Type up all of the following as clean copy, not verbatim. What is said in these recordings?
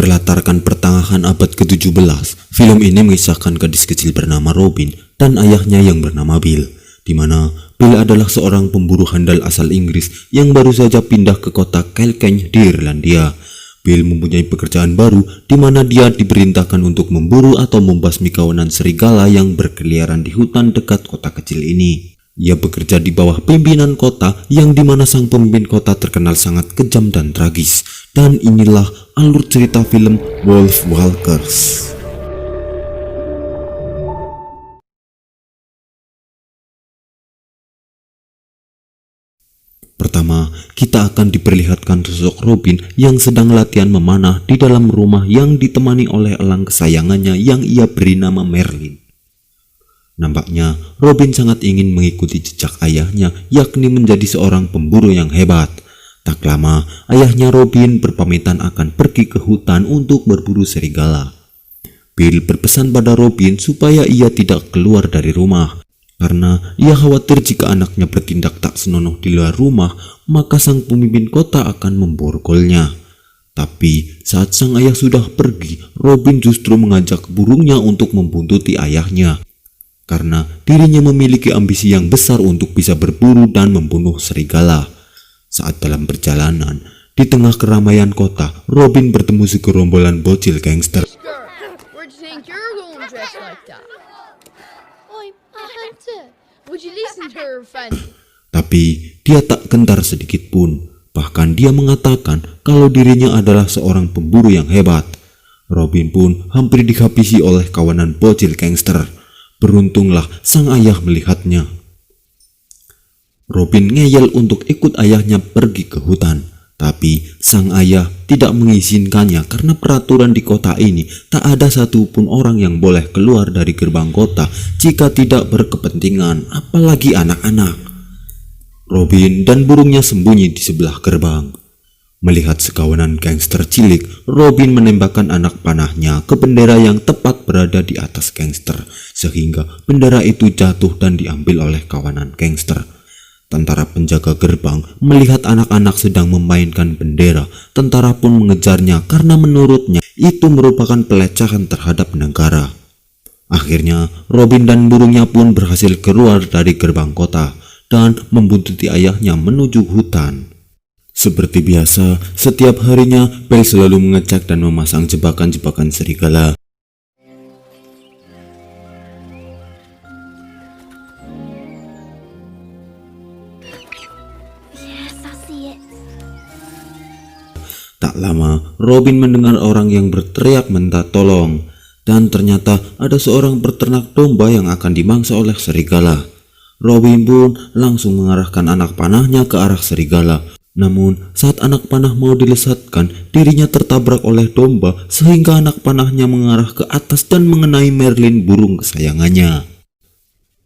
Berlatarkan pertengahan abad ke-17, film ini mengisahkan gadis kecil bernama Robin dan ayahnya yang bernama Bill, di mana Bill adalah seorang pemburu handal asal Inggris yang baru saja pindah ke kota Kilkenny di Irlandia. Bill mempunyai pekerjaan baru di mana dia diperintahkan untuk memburu atau membasmi kawanan serigala yang berkeliaran di hutan dekat kota kecil ini. Ia bekerja di bawah pimpinan kota yang dimana sang pemimpin kota terkenal sangat kejam dan tragis. Dan inilah alur cerita film Wolf Walkers. Pertama, kita akan diperlihatkan sosok Robin yang sedang latihan memanah di dalam rumah yang ditemani oleh elang kesayangannya yang ia beri nama Merlin. Nampaknya Robin sangat ingin mengikuti jejak ayahnya, yakni menjadi seorang pemburu yang hebat. Tak lama, ayahnya Robin berpamitan akan pergi ke hutan untuk berburu serigala. Bill berpesan pada Robin supaya ia tidak keluar dari rumah, karena ia khawatir jika anaknya bertindak tak senonoh di luar rumah, maka sang pemimpin kota akan memborgolnya. Tapi saat sang ayah sudah pergi, Robin justru mengajak burungnya untuk membuntuti ayahnya. Karena dirinya memiliki ambisi yang besar untuk bisa berburu dan membunuh serigala. Saat dalam perjalanan, di tengah keramaian kota, Robin bertemu segerombolan bocil gangster. Tapi dia tak gentar sedikit pun. Bahkan dia mengatakan kalau dirinya adalah seorang pemburu yang hebat. Robin pun hampir dihabisi oleh kawanan bocil gangster. Beruntunglah sang ayah melihatnya. Robin ngeyel untuk ikut ayahnya pergi ke hutan. Tapi sang ayah tidak mengizinkannya karena peraturan di kota ini tak ada satupun orang yang boleh keluar dari gerbang kota jika tidak berkepentingan, apalagi anak-anak. Robin dan burungnya sembunyi di sebelah gerbang. Melihat sekawanan gangster cilik, Robin menembakkan anak panahnya ke bendera yang tepat berada di atas gangster, sehingga bendera itu jatuh dan diambil oleh kawanan gangster. Tentara penjaga gerbang melihat anak-anak sedang memainkan bendera. Tentara pun mengejarnya karena menurutnya itu merupakan pelecehan terhadap negara. Akhirnya, Robin dan burungnya pun berhasil keluar dari gerbang kota dan membuntuti ayahnya menuju hutan. Seperti biasa, setiap harinya Bill selalu mengecek dan memasang jebakan-jebakan serigala. Tak lama, Robin mendengar orang yang berteriak minta tolong. Dan ternyata ada seorang peternak domba yang akan dimangsa oleh serigala. Robin pun langsung mengarahkan anak panahnya ke arah serigala. Namun, saat anak panah mau dilesatkan, dirinya tertabrak oleh domba sehingga anak panahnya mengarah ke atas dan mengenai Merlin, burung kesayangannya.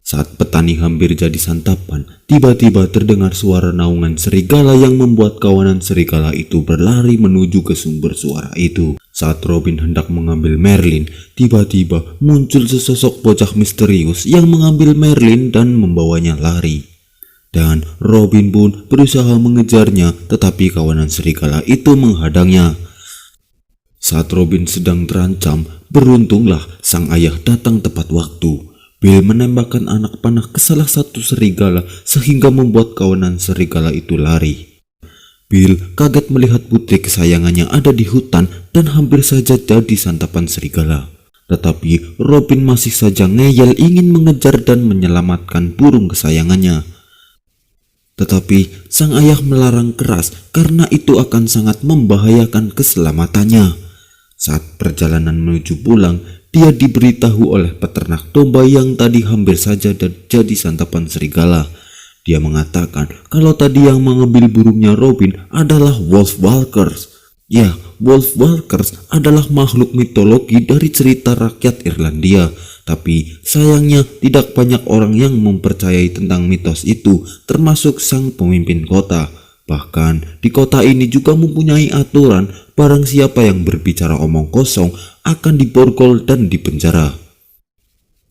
Saat petani hampir jadi santapan, tiba-tiba terdengar suara naungan serigala yang membuat kawanan serigala itu berlari menuju ke sumber suara itu. Saat Robin hendak mengambil Merlin, tiba-tiba muncul sesosok bocah misterius yang mengambil Merlin dan membawanya lari. Dan Robin pun berusaha mengejarnya, tetapi kawanan serigala itu menghadangnya. Saat Robin sedang terancam, beruntunglah sang ayah datang tepat waktu. Bill menembakkan anak panah ke salah satu serigala sehingga membuat kawanan serigala itu lari. Bill kaget melihat putri kesayangannya ada di hutan dan hampir saja jadi santapan serigala. Tetapi Robin masih saja ngeyel ingin mengejar dan menyelamatkan burung kesayangannya. Tetapi sang ayah melarang keras karena itu akan sangat membahayakan keselamatannya. Saat perjalanan menuju pulang, dia diberitahu oleh peternak domba yang tadi hampir saja jadi santapan serigala. Dia mengatakan kalau tadi yang mengambil burungnya Robin adalah Wolf Walkers. Ya, Wolf Walkers adalah makhluk mitologi dari cerita rakyat Irlandia. Tapi sayangnya tidak banyak orang yang mempercayai tentang mitos itu, termasuk sang pemimpin kota. Bahkan di kota ini juga mempunyai aturan barang siapa yang berbicara omong kosong akan diborgol dan dipenjara.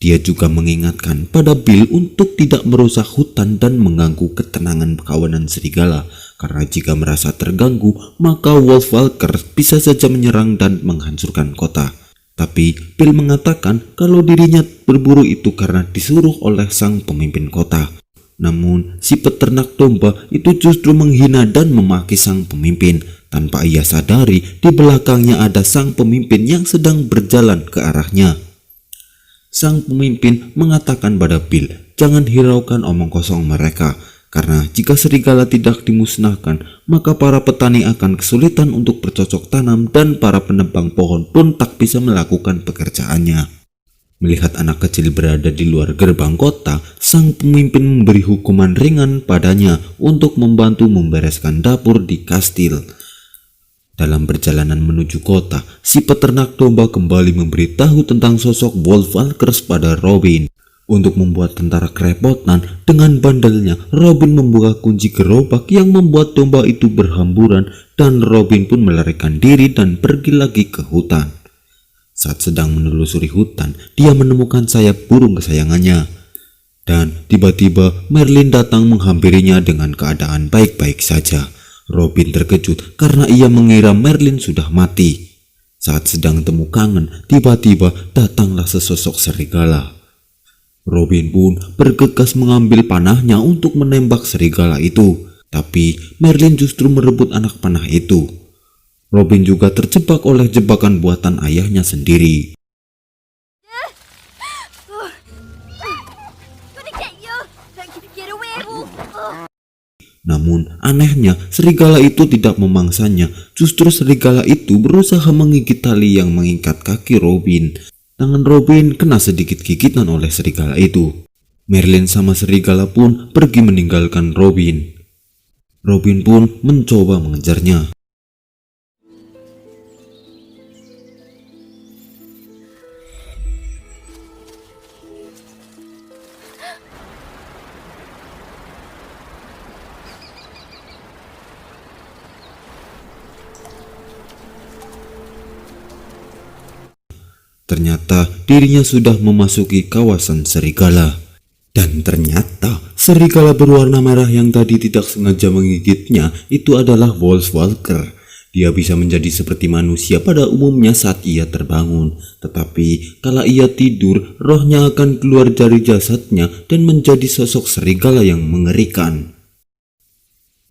Dia juga mengingatkan pada Bill untuk tidak merusak hutan dan mengganggu ketenangan kawanan serigala, karena jika merasa terganggu, maka Wolfwalker bisa saja menyerang dan menghancurkan kota. Tapi Bill mengatakan kalau dirinya berburu itu karena disuruh oleh sang pemimpin kota. Namun si peternak domba itu justru menghina dan memaki sang pemimpin. Tanpa ia sadari, di belakangnya ada sang pemimpin yang sedang berjalan ke arahnya. Sang pemimpin mengatakan pada Bill, jangan hiraukan omong kosong mereka. Karena jika serigala tidak dimusnahkan, maka para petani akan kesulitan untuk bercocok tanam dan para penebang pohon pun tak bisa melakukan pekerjaannya. Melihat anak kecil berada di luar gerbang kota, sang pemimpin memberi hukuman ringan padanya untuk membantu membereskan dapur di kastil. Dalam perjalanan menuju kota, si peternak domba kembali memberitahu tentang sosok Wolfwalkers pada Robin. Untuk membuat tentara kerepotan, dengan bandelnya Robin membuka kunci gerobak yang membuat domba itu berhamburan dan Robin pun melarikan diri dan pergi lagi ke hutan. Saat sedang menelusuri hutan, dia menemukan sayap burung kesayangannya. Dan tiba-tiba Merlin datang menghampirinya dengan keadaan baik-baik saja. Robin terkejut karena ia mengira Merlin sudah mati. Saat sedang temu kangen, tiba-tiba datanglah sesosok serigala. Robin pun bergegas mengambil panahnya untuk menembak serigala itu. Tapi Merlin justru merebut anak panah itu. Robin juga terjebak oleh jebakan buatan ayahnya sendiri. Namun anehnya serigala itu tidak memangsanya. Justru serigala itu berusaha menggigit tali yang mengikat kaki Robin. Tangan Robin kena sedikit gigitan oleh serigala itu. Merlin sama serigala pun pergi meninggalkan Robin. Robin pun mencoba mengejarnya. Ternyata dirinya sudah memasuki kawasan serigala. Dan ternyata serigala berwarna merah yang tadi tidak sengaja menggigitnya itu adalah Wolfwalker. Dia bisa menjadi seperti manusia pada umumnya saat ia terbangun. Tetapi kala ia tidur, rohnya akan keluar dari jasadnya dan menjadi sosok serigala yang mengerikan.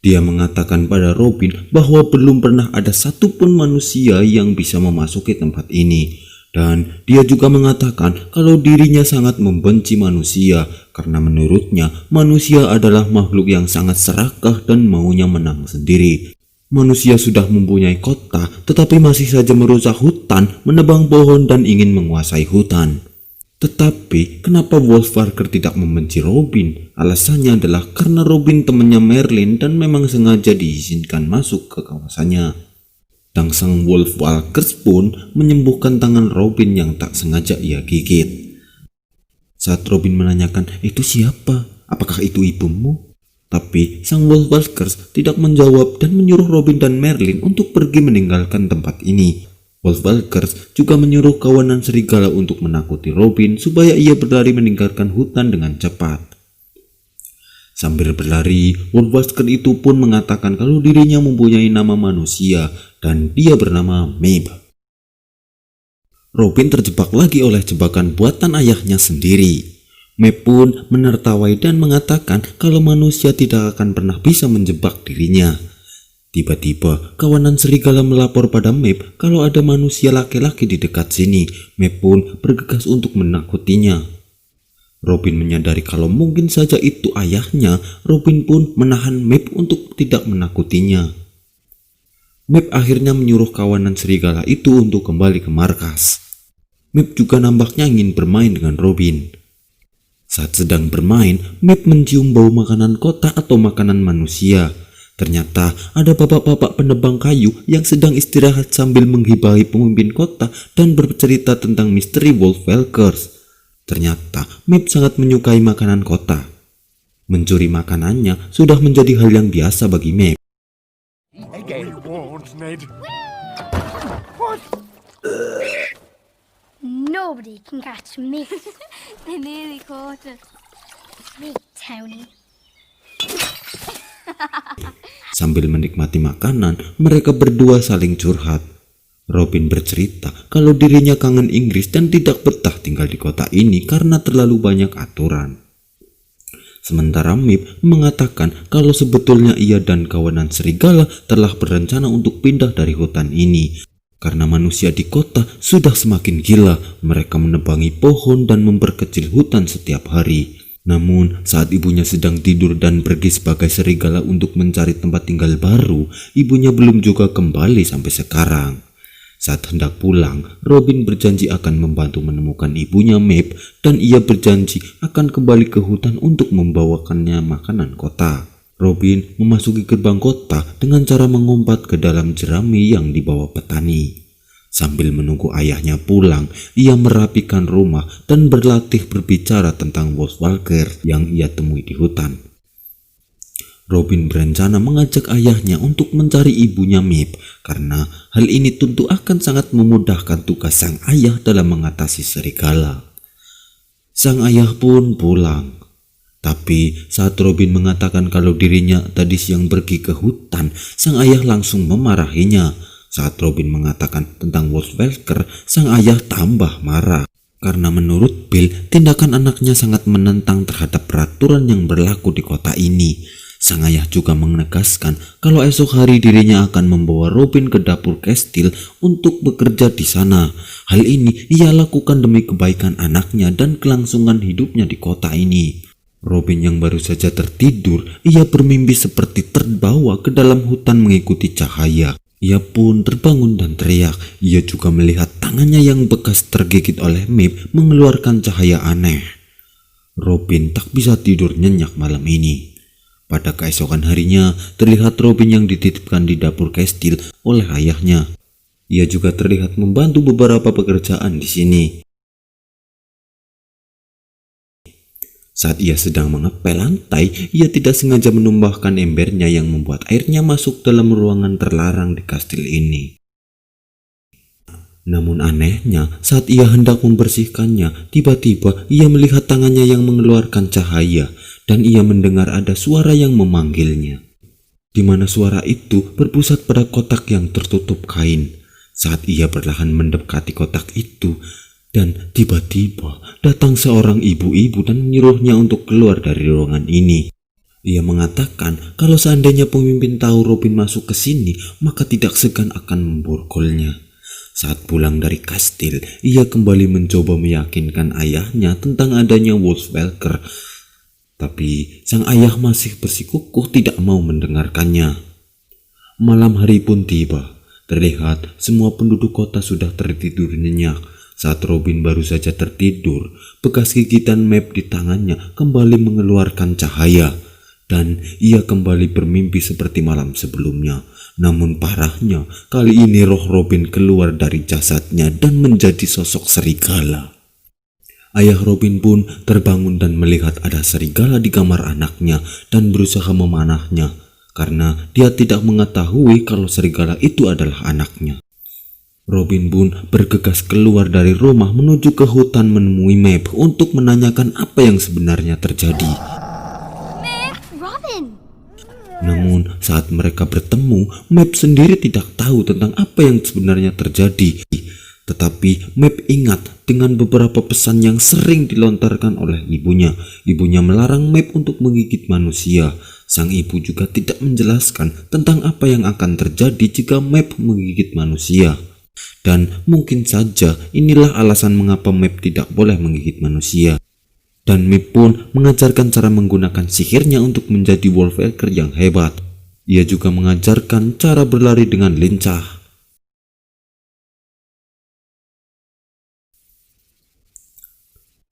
Dia mengatakan pada Robin bahwa belum pernah ada satupun manusia yang bisa memasuki tempat ini. Dan dia juga mengatakan kalau dirinya sangat membenci manusia karena menurutnya manusia adalah makhluk yang sangat serakah dan maunya menang sendiri. Manusia sudah mempunyai kota tetapi masih saja merusak hutan, menebang pohon dan ingin menguasai hutan. Tetapi kenapa Wolfwalker tidak membenci Robin? Alasannya adalah karena Robin temannya Merlin dan memang sengaja diizinkan masuk ke kawasannya. Dan sang Wolfwalkers pun menyembuhkan tangan Robin yang tak sengaja ia gigit. Saat Robin menanyakan, itu siapa? Apakah itu ibumu? Tapi sang Wolfwalkers tidak menjawab dan menyuruh Robin dan Merlin untuk pergi meninggalkan tempat ini. Wolfwalkers juga menyuruh kawanan serigala untuk menakuti Robin supaya ia berlari meninggalkan hutan dengan cepat. Sambil berlari, Wolfwalker itu pun mengatakan kalau dirinya mempunyai nama manusia dan dia bernama Mabe. Robin terjebak lagi oleh jebakan buatan ayahnya sendiri. Mabe pun menertawai dan mengatakan kalau manusia tidak akan pernah bisa menjebak dirinya. Tiba-tiba kawanan serigala melapor pada Mabe kalau ada manusia laki-laki di dekat sini. Mabe pun bergegas untuk menakutinya. Robin menyadari kalau mungkin saja itu ayahnya. Robin pun menahan Mabe untuk tidak menakutinya. Mabe akhirnya menyuruh kawanan serigala itu untuk kembali ke markas. Mabe juga nampaknya ingin bermain dengan Robin. Saat sedang bermain, Mabe mencium bau makanan kota atau makanan manusia. Ternyata ada bapak-bapak penebang kayu yang sedang istirahat sambil menghibahi pemimpin kota dan bercerita tentang misteri Wolfwalkers. Ternyata Mabe sangat menyukai makanan kota. Mencuri makanannya sudah menjadi hal yang biasa bagi Mabe. Nobody can catch me. They nearly caught us. Me, Tony. Sambil menikmati makanan, mereka berdua saling curhat. Robin bercerita kalau dirinya kangen Inggris dan tidak betah tinggal di kota ini karena terlalu banyak aturan. Sementara Mip mengatakan kalau sebetulnya ia dan kawanan serigala telah berencana untuk pindah dari hutan ini. Karena manusia di kota sudah semakin gila, mereka menebangi pohon dan memperkecil hutan setiap hari. Namun saat ibunya sedang tidur dan pergi sebagai serigala untuk mencari tempat tinggal baru, ibunya belum juga kembali sampai sekarang. Saat hendak pulang, Robin berjanji akan membantu menemukan ibunya Map dan ia berjanji akan kembali ke hutan untuk membawakannya makanan kota. Robin memasuki gerbang kota dengan cara mengumpat ke dalam jerami yang dibawa petani. Sambil menunggu ayahnya pulang, ia merapikan rumah dan berlatih berbicara tentang Wolfwalker yang ia temui di hutan. Robin berencana mengajak ayahnya untuk mencari ibunya Mip karena hal ini tentu akan sangat memudahkan tugas sang ayah dalam mengatasi serigala. Sang ayah pun pulang. Tapi saat Robin mengatakan kalau dirinya tadi siang pergi ke hutan, sang ayah langsung memarahinya. Saat Robin mengatakan tentang Wolfwalker, sang ayah tambah marah. Karena menurut Bill, tindakan anaknya sangat menentang terhadap peraturan yang berlaku di kota ini. Sang ayah juga menegaskan kalau esok hari dirinya akan membawa Robin ke dapur kastil untuk bekerja di sana. Hal ini ia lakukan demi kebaikan anaknya dan kelangsungan hidupnya di kota ini. Robin yang baru saja tertidur, ia bermimpi seperti terbawa ke dalam hutan mengikuti cahaya. Ia pun terbangun dan teriak. Ia juga melihat tangannya yang bekas tergigit oleh Mip mengeluarkan cahaya aneh. Robin tak bisa tidur nyenyak malam ini. Pada keesokan harinya, terlihat Robin yang dititipkan di dapur kastil oleh ayahnya. Ia juga terlihat membantu beberapa pekerjaan di sini. Saat ia sedang mengepel lantai, ia tidak sengaja menumbahkan embernya yang membuat airnya masuk dalam ruangan terlarang di kastil ini. Namun anehnya, saat ia hendak membersihkannya, tiba-tiba ia melihat tangannya yang mengeluarkan cahaya dan ia mendengar ada suara yang memanggilnya. Di mana suara itu berpusat pada kotak yang tertutup kain. Saat ia perlahan mendekati kotak itu, dan tiba-tiba datang seorang ibu-ibu dan menyuruhnya untuk keluar dari ruangan ini. Ia mengatakan kalau seandainya pemimpin tahu Robin masuk ke sini, maka tidak segan akan memborgolnya. Saat pulang dari kastil, ia kembali mencoba meyakinkan ayahnya tentang adanya Wolfwalker. Tapi sang ayah masih bersikukuh tidak mau mendengarkannya. Malam hari pun tiba. Terlihat semua penduduk kota sudah tertidur nyenyak. Saat Robin baru saja tertidur, bekas gigitan Map di tangannya kembali mengeluarkan cahaya. Dan ia kembali bermimpi seperti malam sebelumnya. Namun parahnya, kali ini roh Robin keluar dari jasadnya dan menjadi sosok serigala. Ayah Robin pun terbangun dan melihat ada serigala di kamar anaknya dan berusaha memanahnya karena dia tidak mengetahui kalau serigala itu adalah anaknya. Robin pun bergegas keluar dari rumah menuju ke hutan menemui Map untuk menanyakan apa yang sebenarnya terjadi. Robin! Namun saat mereka bertemu, Map sendiri tidak tahu tentang apa yang sebenarnya terjadi. Tetapi Map ingat dengan beberapa pesan yang sering dilontarkan oleh ibunya. Ibunya melarang Map untuk menggigit manusia. Sang ibu juga tidak menjelaskan tentang apa yang akan terjadi jika Map menggigit manusia. Dan mungkin saja inilah alasan mengapa Map tidak boleh menggigit manusia. Dan Map pun mengajarkan cara menggunakan sihirnya untuk menjadi Wolfwalker yang hebat. Ia juga mengajarkan cara berlari dengan lincah.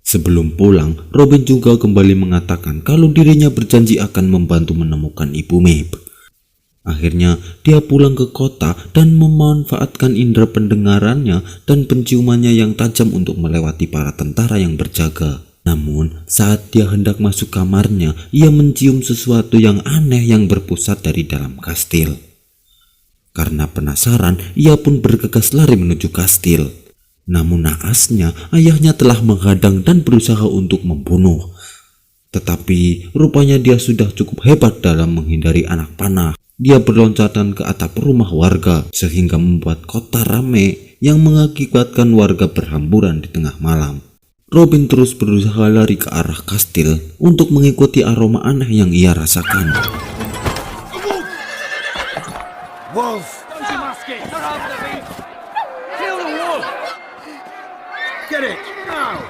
Sebelum pulang, Robin juga kembali mengatakan kalau dirinya berjanji akan membantu menemukan ibu Map. Akhirnya dia pulang ke kota dan memanfaatkan indera pendengarannya dan penciumannya yang tajam untuk melewati para tentara yang berjaga. Namun saat dia hendak masuk kamarnya, ia mencium sesuatu yang aneh yang berpusat dari dalam kastil. Karena penasaran, ia pun bergegas lari menuju kastil. Namun naasnya, ayahnya telah menghadang dan berusaha untuk membunuh. Tetapi rupanya dia sudah cukup hebat dalam menghindari anak panah. Dia berloncatan ke atap rumah warga sehingga membuat kota ramai yang mengakibatkan warga berhamburan di tengah malam. Robin terus berusaha lari ke arah kastil untuk mengikuti aroma aneh yang ia rasakan. Wolf! Don't you musket! They're after me! Kill the wolf! Get it! Now!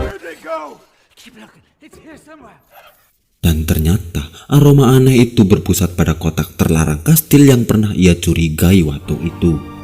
Where'd they go? Keep looking. It's here somewhere. Dan ternyata aroma aneh itu berpusat pada kotak terlarang kastil yang pernah ia curigai waktu itu.